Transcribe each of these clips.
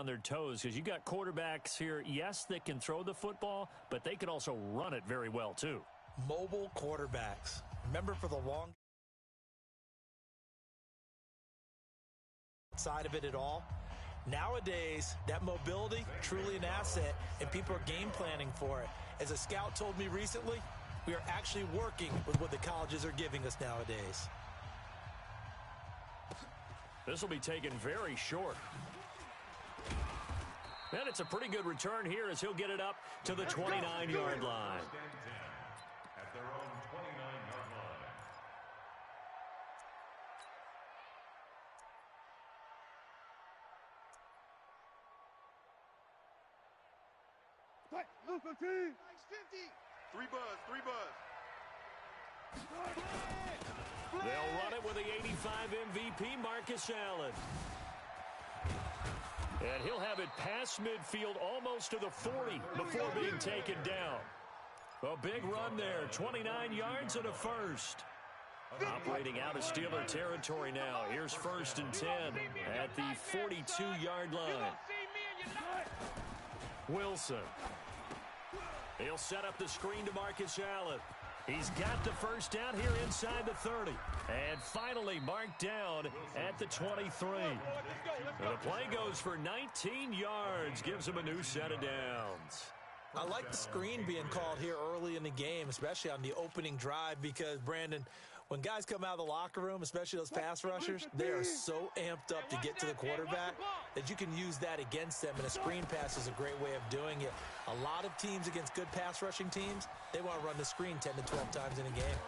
on their toes because you got quarterbacks here, yes, that can throw the football, but they can also run it very well too. Mobile quarterbacks. Remember, for the long side of it at all, nowadays that mobility, truly an asset, and people are game planning for it. As a scout told me recently, we are actually working with what the colleges are giving us nowadays. This will be taken very short. And it's a pretty good return here as he'll get it up to the 29-yard line. At their own 29-yard line. Local team. 50. Three buzz. They'll run it with the 85 MVP, Marcus Allen. And he'll have it past midfield almost to the 40 before being taken down. A big run there, 29 yards and a first. Operating out of Steeler territory now. Here's 1st and 10 at the 42-yard line. Wilson. He'll set up the screen to Marcus Allen. He's got the first down here inside the 30. And finally marked down at the 23. The play goes for 19 yards. Gives him a new set of downs. I like the screen being called here early in the game, especially on the opening drive, because, Brandon, when guys come out of the locker room, especially those pass rushers, they are so amped up to get to the quarterback that you can use that against them, and a screen pass is a great way of doing it. A lot of teams against good pass rushing teams, they want to run the screen 10 to 12 times in a game.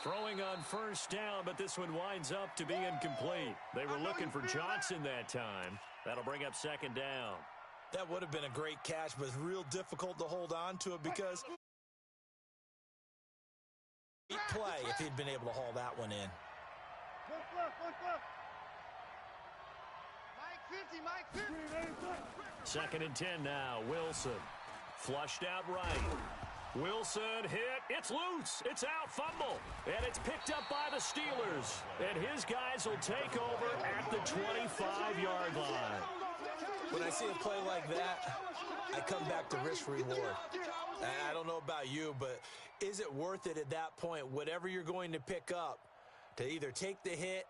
Throwing on first down, but this one winds up to be incomplete. They were looking for Johnson that time. That'll bring up 2nd down. That would have been a great catch, but it's real difficult to hold on to it because play if he'd been able to haul that one in. Mike 50. 2nd and 10 now. Wilson flushed out right. Wilson hit. It's loose. It's out. Fumble. And it's picked up by the Steelers. And his guys will take over at the 25-yard line. When I see a play like that, I come back to risk-reward. I don't know about you, but is it worth it at that point, whatever you're going to pick up, to either take the hit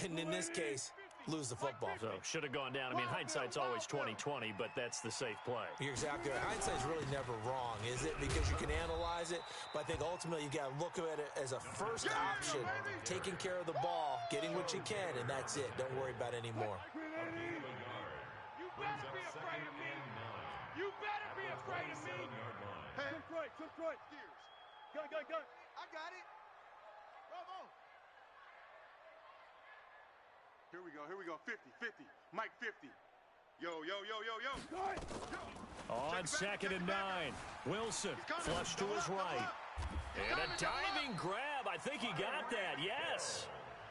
and, in this case, lose the football? So, should have gone down. I mean, hindsight's always 20/20, but that's the safe play. You're exactly right. Hindsight's really never wrong, is it? Because you can analyze it, but I think ultimately you got to look at it as a first option, taking care of the ball, getting what you can, and that's it. Don't worry about any more. You better be afraid of me. You better be afraid of me. Hey, took right. Gun. I got it. Bravo. Here we go. 50. Mike 50. Yo. On 2nd and 9. Wilson flushed to his right. And a diving grab. I think he got that. Yes.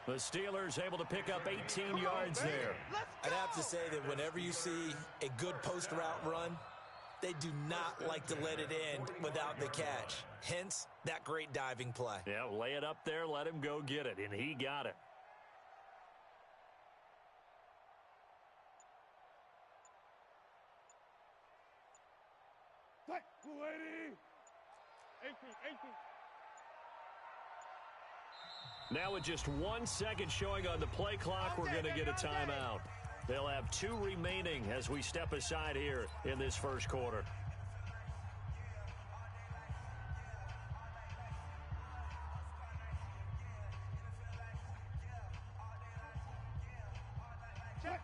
The Steelers able to pick up 18 yards there. I'd have to say that whenever you see a good post route run, they do not like to let it end without the catch. Hence, that great diving play. Yeah, lay it up there, let him go get it, and he got it. Lady. 18. Now with just 1 second showing on the play clock, we're going to get a timeout. They'll have 2 remaining as we step aside here in this first quarter. Check.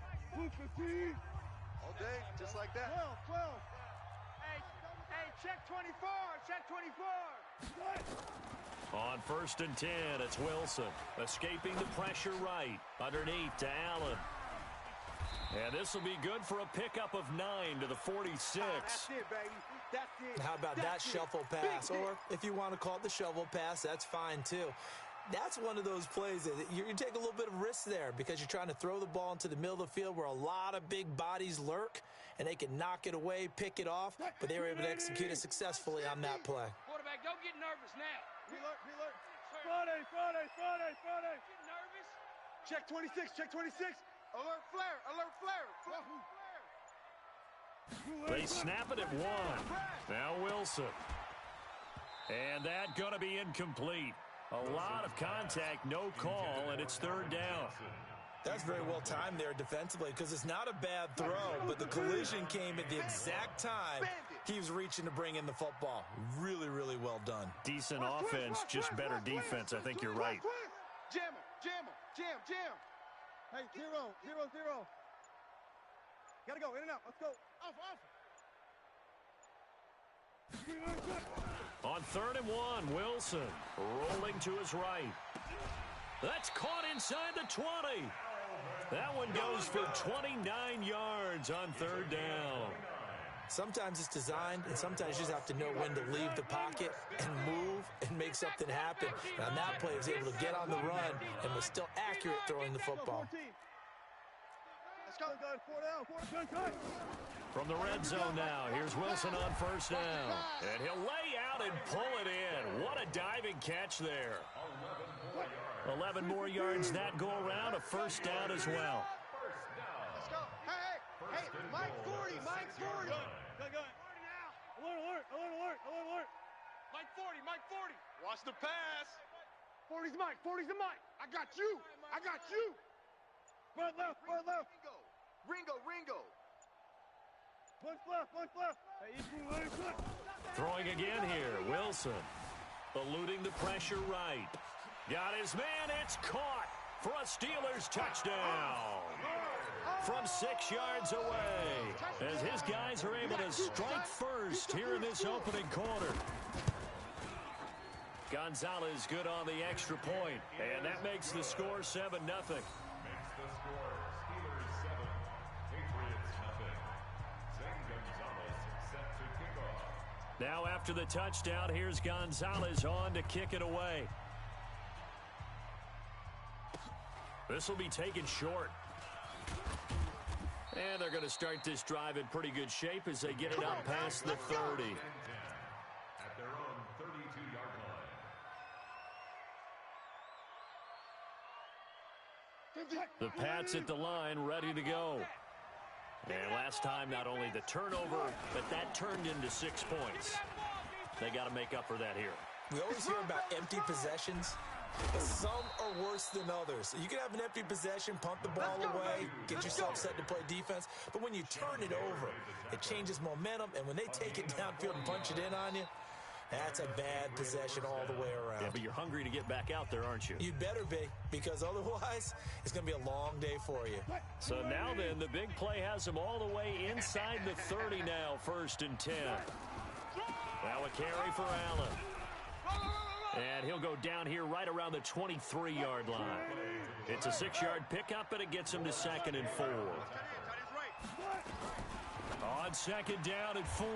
All day, just like that. 12. Hey, check 24. On 1st and 10, it's Wilson escaping the pressure right. Underneath to Allen. And this will be good for a pickup of 9 to the 46. That's it, baby. That's it. How about that shuffle pass? Or if you want to call it the shovel pass, that's fine too. That's one of those plays that you take a little bit of risk there because you're trying to throw the ball into the middle of the field where a lot of big bodies lurk, and they can knock it away, pick it off, but they were able to execute it successfully on that play. Quarterback, don't get nervous now. Reload. Friday. Get nervous. Check 26. Alert flare! Alert flare! They snap it at one. Now Wilson. And that going to be incomplete. A lot of contact, no call, and it's third down. That's very well timed there defensively because it's not a bad throw, but the collision came at the exact time he was reaching to bring in the football. Really, really well done. Decent offense, just better defense. I think you're right. Jam him! Jam him! Jam! Jam! Hey, 0, 0, 0. Gotta go, in and out. Let's go. Off! On 3rd and 1, Wilson rolling to his right. That's caught inside the 20. That one goes for 29 yards on 3rd down. Sometimes it's designed, and sometimes you just have to know when to leave the pocket and move and make something happen. And on that play, he was able to get on the run and was still accurate throwing the football. Let's go, guys. 4 down. 4 down. From the red zone now, here's Wilson on 1st down. And he'll lay out and pull it in. What a diving catch there. 11 more yards that go around, a 1st down as well. Let's go! Hey! Mike 40! Mike 40! Go. Alert! Mike 40, Mike 40. Watch the pass! 40's Mike! 40's the Mike! I got you! Right left. Ringo! Punch left. Hey, equal. Throwing again here, Wilson. Eluding the pressure right. Got his man, it's caught for a Steelers touchdown. From 6 yards away, as his guys are able to strike first here in this opening quarter. Gonzalez good on the extra point, and that makes the score 7-0. Makes the score Steelers 7, Patriots nothing. Zane Gonzalez set to kick off. Now after the touchdown, here's Gonzalez on to kick it away. This will be taken short. And they're going to start this drive in pretty good shape as they get it up past the 30. At their own 32-yard line. The Pats at the line, ready to go. And last time, not only the turnover, but that turned into 6 points. They got to make up for that here. We always hear about empty possessions, but some are worse than others. You can have an empty possession, punt the ball away, get yourself set to play defense, but when you turn it over, it changes momentum, and when they take it downfield and punch it in on you, that's a bad possession all the way around. Yeah, but you're hungry to get back out there, aren't you? You'd better be, because otherwise, it's going to be a long day for you. So now then, the big play has them all the way inside the 30 now, 1st and 10. Now a carry for Allen. And he'll go down here right around the 23-yard line. It's a 6-yard pickup, and it gets him to 2nd and 4. On 2nd down and 4,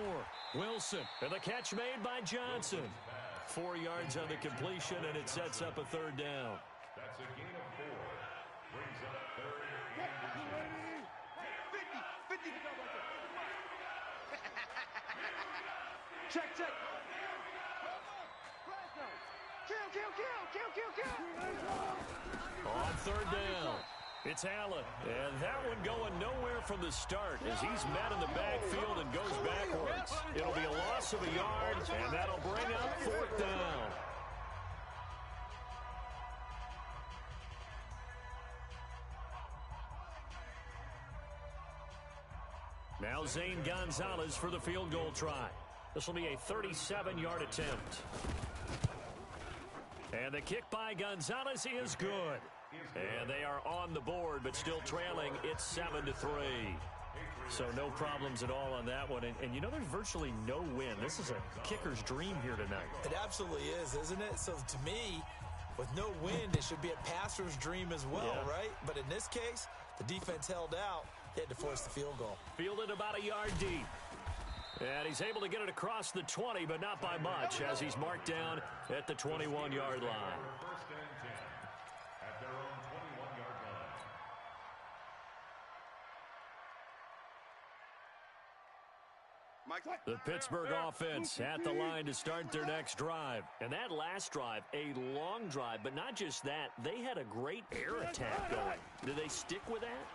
Wilson. And the catch made by Johnson. 4 yards on the completion, and it sets up a 3rd down. That's a gain of 4. Brings up 3rd and 50! Check! Kill! On 3rd down, it's Allen. And that one going nowhere from the start as he's met in the backfield and goes backwards. It'll be a loss of a yard, and that'll bring up 4th down. Now Zane Gonzalez for the field goal try. This will be a 37-yard attempt. And the kick by Gonzalez is good. And they are on the board, but still trailing. It's 7-3. So no problems at all on that one. And you know, there's virtually no win. This is a kicker's dream here tonight. It absolutely is, isn't it? So to me, with no wind, it should be a passer's dream as well, right? But in this case, the defense held out. They had to force the field goal. Fielded about a yard deep. And he's able to get it across the 20, but not by much, as he's marked down at the 21-yard line. 1st and 10 at their own 21-yard line. The Pittsburgh offense at the line to start their next drive. And that last drive, a long drive, but not just that. They had a great air attack going. Do they stick with that?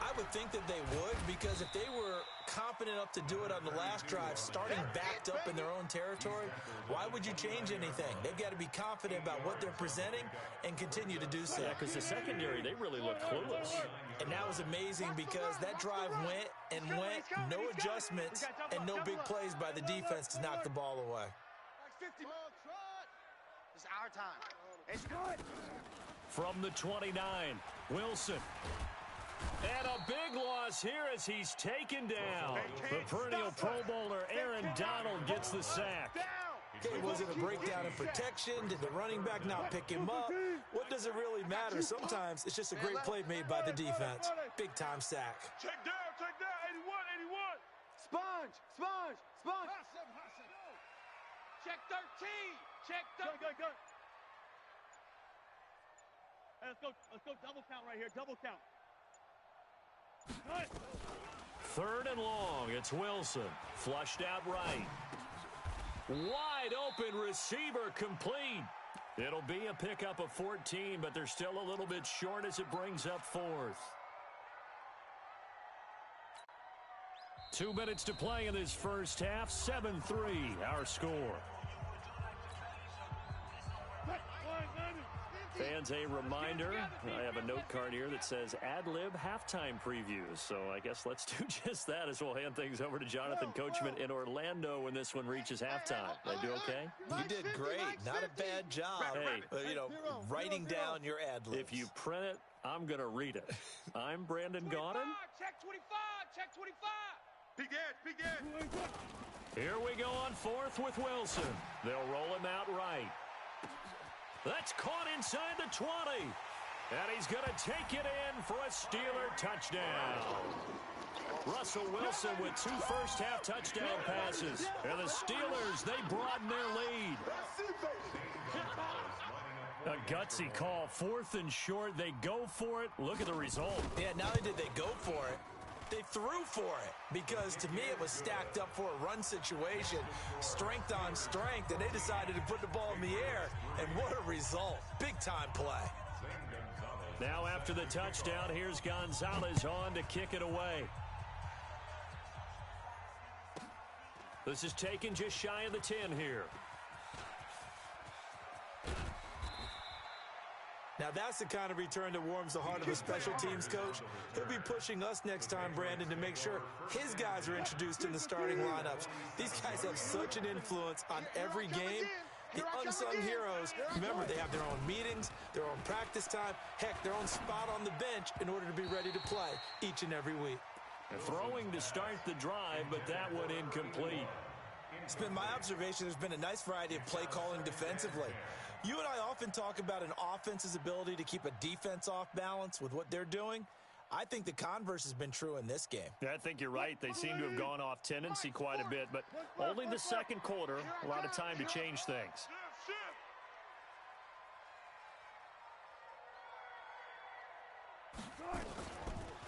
I would think that they would, because if they were confident enough to do it on the last drive, starting backed up in their own territory, why would you change anything? They've got to be confident about what they're presenting and continue to do so. Yeah, because the secondary, they really looked clueless. And that was amazing because that drive went and went, no adjustments, and no big plays by the defense to knock the ball away. 50 more trot. It's our time. It's good. From the 29, Wilson. And a big loss here as he's taken down. The perennial Pro Bowler Aaron Donald gets the sack. Okay, was it a breakdown in protection? Did the running back not pick him up? What does it really matter? Sometimes it's just a great play made by the defense. Big-time sack. Check down, 81. Sponge. Check 13. Check 13. Go. Hey, let's go double count right here. Double count. Good. 3rd and long. It's Wilson. Flushed out right. Wide open receiver complete. It'll be a pickup of 14, but they're still a little bit short as it brings up 4th. 2 minutes to play in this first half. 7-3 our score. Fans, a reminder, I have a note card here that says ad-lib halftime previews. So I guess let's do just that as we'll hand things over to Jonathan Coachman in Orlando when this one reaches halftime. Did I do okay? You did great. Not a bad job. Hey. Writing down your ad-libs. If you print it, I'm going to read it. I'm Brandon Gaudin. Check 25. Begin. Here we go on 4th with Wilson. They'll roll him out right. That's caught inside the 20. And he's going to take it in for a Steeler touchdown. Russell Wilson with 2 first-half touchdown passes. And the Steelers, they broaden their lead. A gutsy call. 4th and short. They go for it. Look at the result. Yeah, not only did they go for it, they threw for it, because to me it was stacked up for a run situation, strength on strength, and they decided to put the ball in the air, and what a result. Big-time play. Now after the touchdown, here's Gonzalez on to kick it away. This is taken just shy of the 10 here. Now that's the kind of return that warms the heart of a special teams coach. He'll be pushing us next time, Brandon, to make sure his guys are introduced in the starting lineups. These guys have such an influence on every game. The unsung heroes, remember, they have their own meetings, their own practice time, heck, their own spot on the bench in order to be ready to play each and every week. Throwing to start the drive, but that one incomplete. It's been my observation there's been a nice variety of play calling defensively. You and I often talk about an offense's ability to keep a defense off balance with what they're doing. I think the converse has been true in this game. I think you're right. They seem to have gone off tendency quite a bit, but only the second quarter, a lot of time to change things.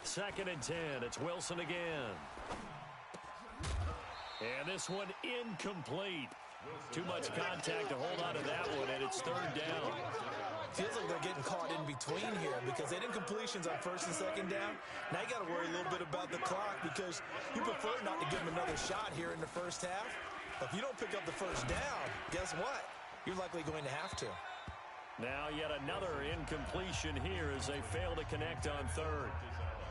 2nd and 10. It's Wilson again. And this one incomplete. Too much contact to hold on to that one, and it's 3rd down. Feels like they're getting caught in between here because they did incompletions on 1st and 2nd down. Now you got to worry a little bit about the clock because you prefer not to give them another shot here in the first half. If you don't pick up the 1st down, guess what? You're likely going to have to. Now yet another incompletion here as they fail to connect on 3rd.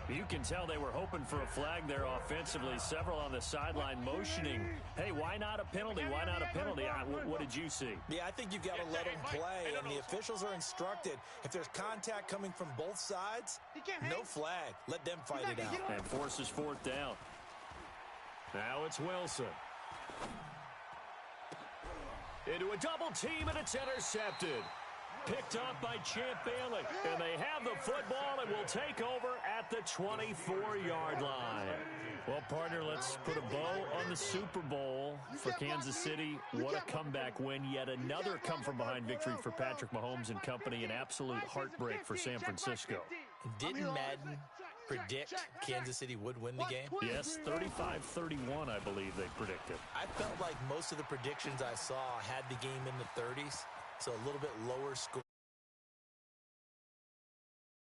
You can tell they were hoping for a flag there offensively. Several on the sideline motioning. Hey, why not a penalty? Why not a penalty? What did you see? Yeah, I think you've got to let them play, and the officials are instructed. If there's contact coming from both sides, no flag. Let them fight it out. And forces 4th down. Now it's Wilson. Into a double team, and it's intercepted. Picked up by Champ Bailey. And they have the football and will take over at the 24-yard line. Well, partner, let's put a bow on the Super Bowl for Kansas City. What a comeback win. Yet another come-from-behind victory for Patrick Mahomes and company. An absolute heartbreak for San Francisco. Didn't Madden predict Kansas City would win the game? Yes, 35-31, I believe they predicted. I felt like most of the predictions I saw had the game in the 30s. So a little bit lower score